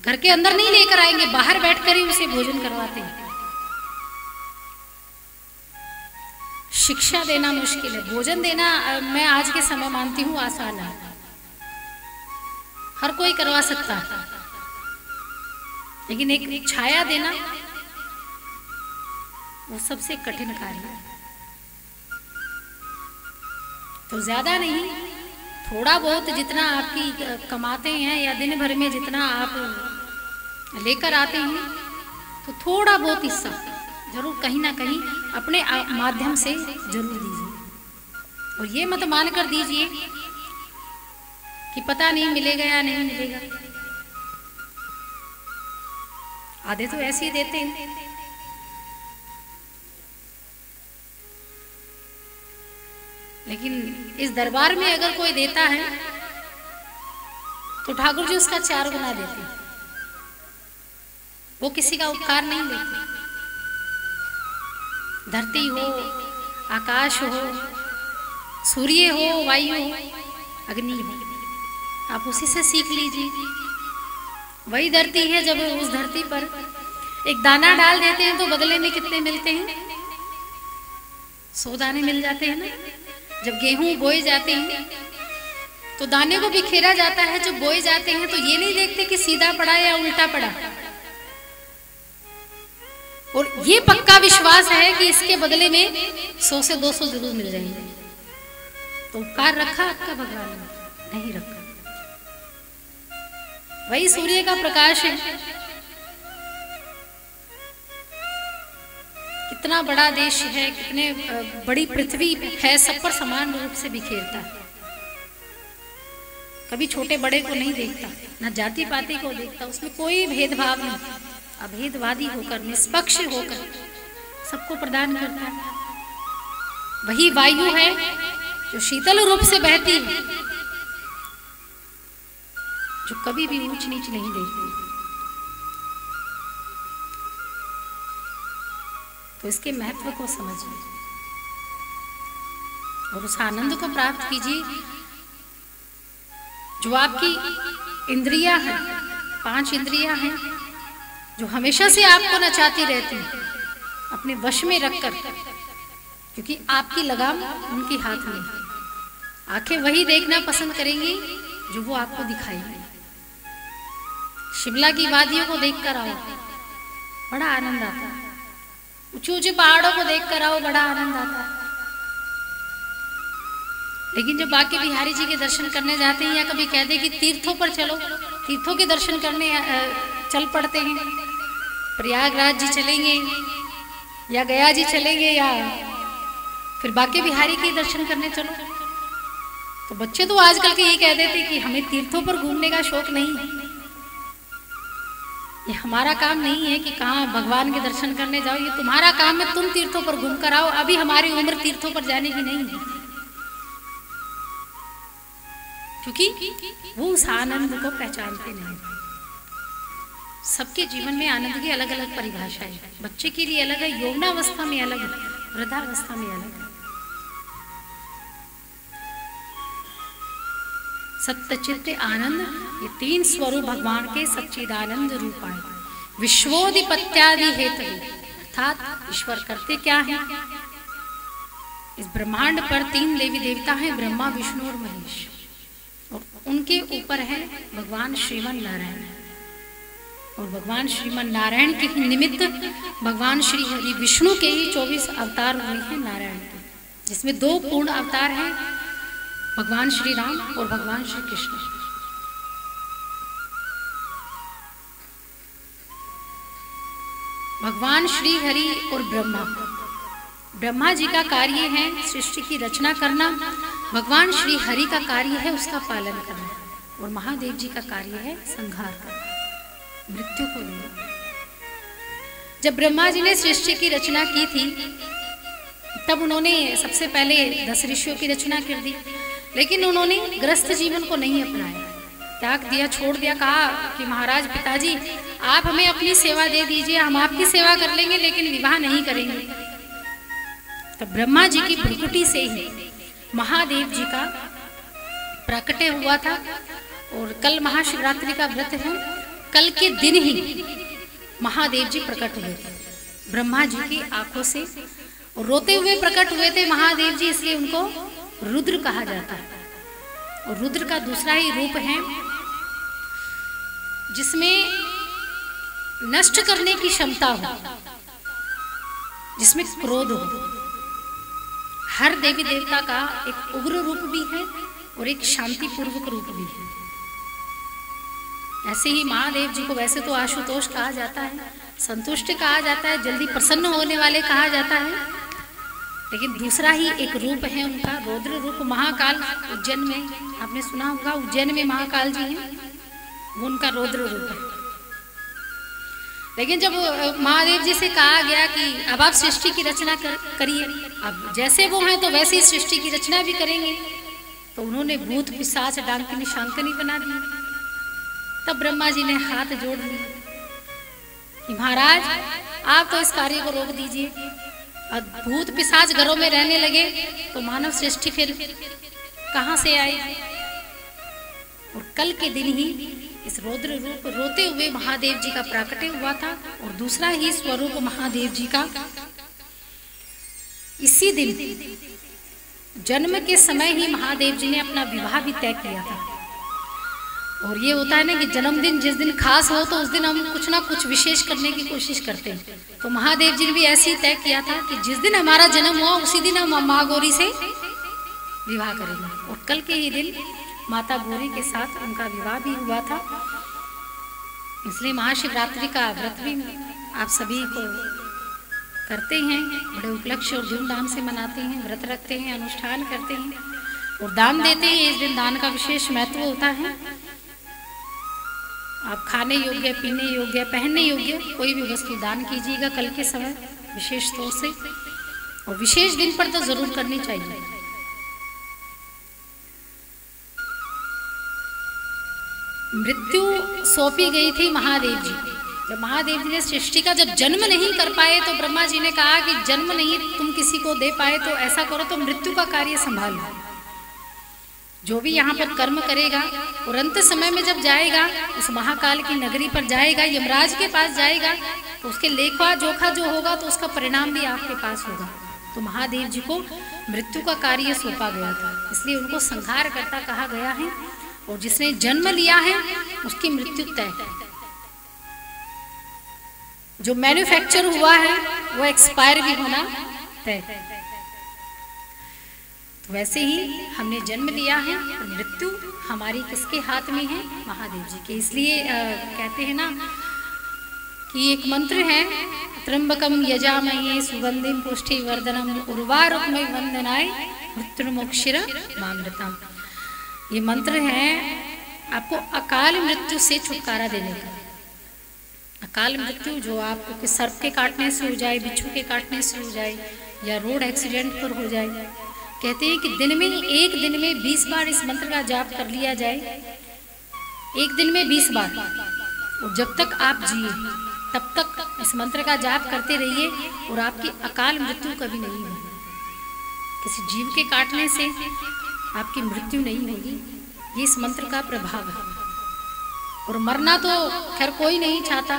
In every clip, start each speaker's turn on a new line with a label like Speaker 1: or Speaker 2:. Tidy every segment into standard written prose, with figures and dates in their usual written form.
Speaker 1: घर के अंदर नहीं लेकर आएंगे, बाहर बैठकर ही उसे भोजन करवाते हैं। शिक्षा देना मुश्किल है, भोजन देना मैं आज के समय मानती हूँ आसान है, हर कोई करवा सकता है, लेकिन एक छाया देना वो सबसे कठिन कार्य है। तो ज्यादा नहीं, थोड़ा बहुत जितना आपकी कमाते हैं या दिन भर में जितना आप लेकर आते हैं, तो थोड़ा बहुत हिस्सा जरूर कहीं ना कहीं अपने माध्यम से जरूर दीजिए। और ये मत मान कर दीजिए कि पता नहीं मिलेगा या नहीं मिलेगा। आधे तो ऐसे ही देते हैं। लेकिन इस दरबार में अगर कोई देता है तो ठाकुर जी उसका 4 गुना देते हैं। वो किसी का उपकार नहीं देते। धरती हो, आकाश हो, सूर्य हो, वायु हो, अग्नि हो, आप उसी से सीख लीजिए। वही धरती है, जब उस धरती पर एक दाना डाल देते हैं तो बदले में कितने मिलते हैं? 100 दाने मिल जाते हैं ना। जब गेहूं बोए जाते हैं तो दाने को बिखेरा जाता है। जब बोए जाते हैं तो ये नहीं देखते कि सीधा पड़ा या उल्टा पड़ा, और ये पक्का विश्वास है कि इसके बदले में 100 से 200 जरूर मिल जाएंगे। तो उपकार रखा आपका भगवान ने? नहीं रखा। वही सूर्य का प्रकाश है, कितना बड़ा देश है, कितने बड़ी पृथ्वी है, सब पर समान रूप से बिखेरता है। कभी छोटे बड़े को नहीं देखता, ना जाति पाति को देखता, उसमें कोई भेदभाव नहीं। अभेदवादी होकर, निष्पक्ष होकर सबको प्रदान करता है। वही वायु है जो शीतल रूप से बहती है, जो कभी भी ऊंच नीच नहीं देखती। तो इसके महत्व को समझिए और उस आनंद को प्राप्त कीजिए जो आपकी इंद्रियां हैं, 5 इंद्रियां हैं, जो हमेशा से आपको नचाती रहती हैं अपने वश में रखकर, क्योंकि आपकी लगाम उनके हाथ में है। आंखें वही देखना पसंद करेंगी जो वो आपको दिखाएंगे। शिमला की वादियों को देखकर आओ, बड़ा आनंद आता है। ऊंचे ऊंचे पहाड़ों को देखकर आओ, बड़ा आनंद आता है। लेकिन जब बाकी बिहारी जी के दर्शन करने जाते हैं, या कभी कहते हैं कि तीर्थों पर चलो, तीर्थों के दर्शन करने चल पड़ते हैं, प्रयागराज जी चलेंगे या गया जी चलेंगे या फिर बाकी बिहारी के दर्शन करने चलो, तो बच्चे तो आजकल के ये कह देते कि हमें तीर्थों पर घूमने का शौक नहीं है। ये हमारा काम नहीं है कि कहाँ भगवान के दर्शन करने जाओ, ये तुम्हारा काम है, तुम तीर्थों पर घूम कर आओ। अभी हमारी उम्र तीर्थों पर जाने की नहीं है, क्योंकि वो उस आनंद को पहचानते नहीं। सबके जीवन में आनंद की अलग अलग परिभाषा है। बच्चे के लिए अलग है, यौवनावस्था में अलग है, वृद्धावस्था में अलग है। सत्यचित्त आनंद, ये 3 स्वरूप भगवान के सच्चिदानंद रूप आए। विश्वोधिपत्यादि हेतु, अर्थात ईश्वर करते क्या है? इस ब्रह्मांड पर 3 देवी देवता हैं, ब्रह्मा, विष्णु और महेश, और उनके ऊपर है भगवान श्रीमन नारायण। और भगवान श्रीमन नारायण के निमित्त भगवान श्री हरि विष्णु के ही 24 अवतार हुए हैं नारायण के, जिसमें 2 पूर्ण अवतार हैं, भगवान श्री राम और भगवान श्री कृष्ण। भगवान श्री हरि और ब्रह्मा जी का कार्य है सृष्टि की रचना करना, भगवान श्री हरि का कार्य है उसका पालन करना, और महादेव जी का कार्य है संहार करना, मृत्यु को देना। जब ब्रह्मा जी ने सृष्टि की रचना की थी, तब उन्होंने सबसे पहले 10 ऋषियों की रचना कर दी, लेकिन उन्होंने गृहस्थ जीवन को नहीं अपनाया, त्याग दिया, छोड़ दिया। कहा कि महाराज पिताजी आप हमें अपनी सेवा दे दीजिए, हम आपकी सेवा कर लेंगे, लेकिन विवाह नहीं करेंगे। तो ब्रह्मा जी की प्रकृति से ही महादेव जी का प्राकट्य हुआ था। और कल महाशिवरात्रि का व्रत है, कल के दिन ही महादेव जी प्रकट हुए थे ब्रह्मा जी की आंखों से, और रोते हुए प्रकट हुए थे महादेव जी, इसलिए उनको रुद्र कहा जाता है। और रुद्र का दूसरा ही रूप है जिसमें नष्ट करने की क्षमता हो, जिसमें क्रोध हो। हर देवी देवता का एक उग्र रूप भी है और एक शांति पूर्वक रूप भी है। ऐसे ही महादेव जी को वैसे तो आशुतोष कहा जाता है, संतुष्ट कहा जाता है, जल्दी प्रसन्न होने वाले कहा जाता है, लेकिन दूसरा ही एक रूप है उनका रौद्र रूप। महाकाल उज्जैन में आपने सुना होगा, उज्जैन में महाकाल जी हैं, वो उनका रौद्र रूप है। लेकिन जब महादेव जी से कहा गया कि अब आप सृष्टि की रचना करिए, अब जैसे वो हैं तो वैसे ही सृष्टि की रचना भी करेंगे, तो उन्होंने भूत पिशाच डांकनी शांकनी बना दी। तब ब्रह्मा जी ने हाथ जोड़ लिए कि महाराज आप तो इस कार्य को रोक दीजिए। अब भूत पिशाच घरों में रहने लगे तो मानव सृष्टि फिर कहां से आए। और कल के दिन ही इस रौद्र रूप रोते हुए महादेव जी का प्राकट्य हुआ था, और दूसरा ही स्वरूप महादेव जी का इसी दिन जन्म के समय ही महादेव जी ने अपना विवाह भी तय किया था। और ये होता है ना कि जन्मदिन जिस दिन खास हो तो उस दिन हम कुछ ना कुछ विशेष करने की कोशिश करते हैं। तो महादेव जी ने भी ऐसे ही तय किया था कि जिस दिन हमारा जन्म हुआ उसी दिन हम माँ गौरी से विवाह करेंगे। और कल के ही दिन माता गौरी के साथ उनका विवाह भी हुआ था। इसलिए महाशिवरात्रि का व्रत भी आप सभी को करते हैं, बड़े उपलक्ष्य और धूमधाम से मनाते हैं, व्रत रखते हैं, अनुष्ठान करते हैं और दान देते हैं। इस दिन दान का विशेष महत्व होता है। आप खाने योग्य, पीने योग्य, पहनने योग्य कोई भी वस्तु दान कीजिएगा कल के समय विशेष तौर से, और विशेष दिन पर तो जरूर करनी चाहिए। मृत्यु सौंपी गई थी महादेव जी। जब महादेव जी ने सृष्टि का जब जन्म नहीं कर पाए तो ब्रह्मा जी ने कहा कि जन्म नहीं तुम किसी को दे पाए तो ऐसा करो, तो मृत्यु का कार्य संभालो। जो भी यहाँ पर कर्म करेगा और अंत समय में जब जाएगा उस महाकाल की नगरी पर जाएगा, यमराज के पास जाएगा, तो उसके लेखा जोखा जो होगा तो उसका परिणाम भी आपके पास होगा। तो महादेव जी को मृत्यु का कार्य सौंपा गया था, इसलिए उनको संहार करता कहा गया है। और जिसने जन्म लिया है उसकी मृत्यु तय है। जो मैन्युफैक्चर हुआ है वो एक्सपायर भी होना तय है। तो वैसे ही हमने जन्म लिया है और मृत्यु हमारी किसके हाथ में है? महादेव जी के। इसलिए कहते हैं ना कि एक मंत्र है, त्र्यंबकम यजामहे सुगंधिम पुष्टिवर्धनम उर्वारुकमय वंदनाय मृत्युर्मोक्षिर मामृतम। ये मंत्र है आपको अकाल मृत्यु से छुटकारा देने का। अकाल मृत्यु जो आपको कि सर्प के काटने से हो जाए, बिच्छू के काटने से हो जाए, या रोड एक्सीडेंट पर हो जाए। कहते हैं कि दिन में 20 बार इस मंत्र का जाप कर लिया जाए, एक दिन में 20 बार, और जब तक आप जिए तब तक इस मंत्र का जाप करते रहिए और आपकी अकाल मृत्यु कभी नहीं होगी। किसी जीव के काटने से आपकी मृत्यु नहीं होगी, ये इस मंत्र का प्रभाव है। और मरना तो खैर कोई नहीं चाहता,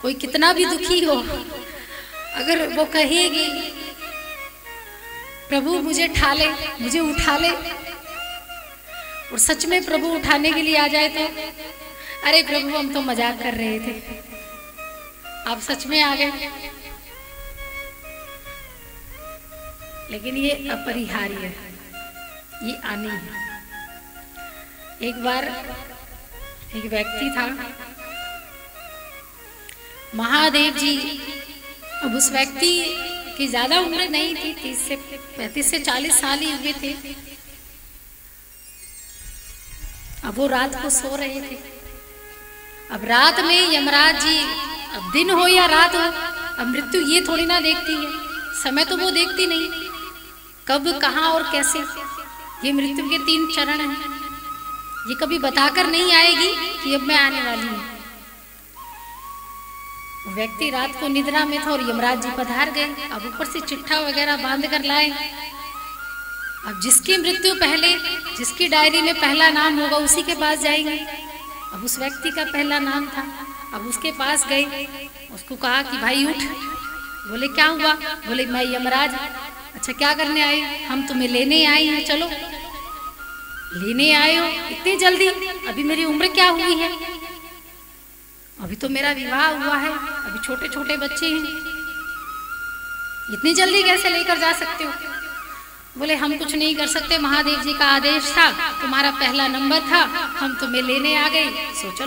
Speaker 1: कोई कितना भी दुखी हो, अगर वो कहेगी प्रभु मुझे उठा ले, मुझे उठा ले, और सच में प्रभु उठाने के लिए आ जाए तो अरे प्रभु हम तो मजाक कर रहे थे, आप सच में आ गए। लेकिन ये अपरिहार्य है, ये आनी है। एक बार एक व्यक्ति था, महादेव जी, अब उस व्यक्ति की ज्यादा उम्र नहीं थी, 35 से 40 साल ही हुए थे। अब वो रात को सो रहे थे। अब रात में यमराज जी, अब दिन हो या रात हो, अब मृत्यु ये थोड़ी ना देखती है, समय तो वो देखती नहीं, कब कहाँ और कैसे। ये मृत्यु के 3 चरण हैं, ये कभी बताकर नहीं आएगी कि अब मैं आने वाली हूँ। व्यक्ति रात को निद्रा में था और यमराज जी पधार गए। अब ऊपर से चिट्ठा वगैरह बांध कर लाए। अब जिसकी मृत्यु पहले, जिसकी डायरी में पहला नाम होगा उसी के पास जाएंगे। अब उस व्यक्ति का पहला नाम था। अब उसके पास गए, उसको कहा कि भाई उठ। बोले क्या हुआ? बोले मैं यमराज। अच्छा क्या करने आए? हम तुम्हें लेने आए हैं। चलो। लेने आए हो इतनी जल्दी? अभी मेरी उम्र क्या हुई है? अभी तो मेरा विवाह हुआ है, अभी छोटे छोटे बच्चे हैं, इतनी जल्दी कैसे लेकर जा सकते हो? बोले हम कुछ नहीं कर सकते, महादेव जी का आदेश था, तुम्हारा पहला नंबर था, हम तुम्हें लेने आ गए, सो चलो।